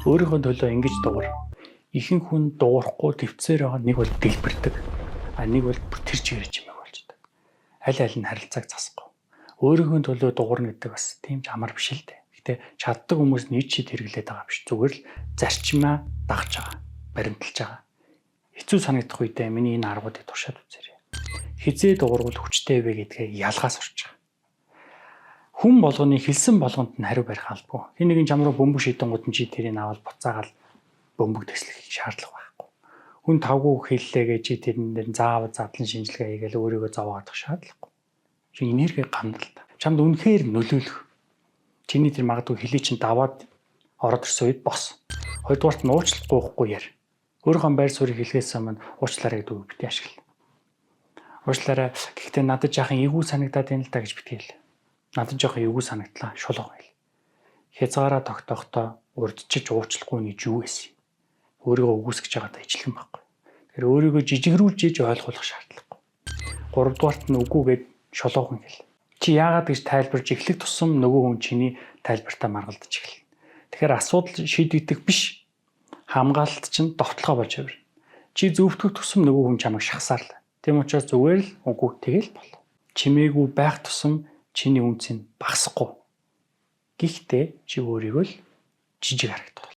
Өөрийнхөө төлөө ингэж дуурай. Ихэнх хүн дуурахгүй төвцээр байгаа нэг бол дэлбэрдэг. Нэг бол бүр тэр чигээр чимээг болждаг. Аль аль нь харилцааг засахгүй. Өөрийнхөө төлөө дуурна гэдэг бас тийм ч амар биш л дээ. Гэтэ чаддаг хүмүүс нийт чид хэрэглээд байгаа биш. Зүгээр л зарчмаа дагж байгаа. Баримталж байгаа. Хэцүү санагдах үедээ миний энэ аргуудыг туршаад үзээрэй. Хизээ дуурвал хүчтэй вэ гэдгээ ялгаас орж байгаа. Хүн болгоны хэлсэн болгонд нь хариу барих албагүй. Хин нэгэн чам руу бөмбөг шийдэнгууд нь чи тэрийг аваад буцаагаал бөмбөг төслөх шаардлага байхгүй. Хүн тавгүй хэллээгээ чи тэрэн дээр заавал задлан шинжилгээ хийгээл өөрийгөө зовоогдох шаардлагагүй. Чи энерги гандал та. Чамд үнэхээр нөлөөлөх. Чиний тэр магадгүй хэлий чинь даваад ороод ирсэн үед бос. Хоёрдугаарт нь уучлалт гуйхгүй яар. Өөрийнхөө байр суурийг хэлхээс өмнө уучлаарай гэдэг үг битгий ашигла. Уучлаарай гэхдээ надад жаахан эвгүй санагдаад байна л да гэж битгийл. Надад жоохон эвгүй санагдлаа шулууг байл. Хязгаараа тогтохдоо урдчиж уучлахгүй нь юу вэ? Өөрийгөө үгүйсгэж байгаадаа ижилхэн байхгүй. Тэгэхээр өөрийгөө жижигрүүлж иж ойлгуулах шаардлагагүй. Гуравдугаарт нь үгүйгээд шулуухан хэл. Чи яагаад гэж тайлбарж эхлэх тусам нөгөө хүн чиний тайлбартаа маргалдаж эхэлнэ. Тэгэхээр асуудал шийдэгдэх биш. Хамгаалалт чинь довтлогоо болж явна. Чи зөвтгөх тусам нөгөө хүн чамайг шахсаарлаа. Тийм учраас зүгээр л үгүй тэгэл бол. Чимээгүй байх тусам чиний үнц нь багасахгүй. Гэхдээ чи өөрийгөө л жижиг харагдав.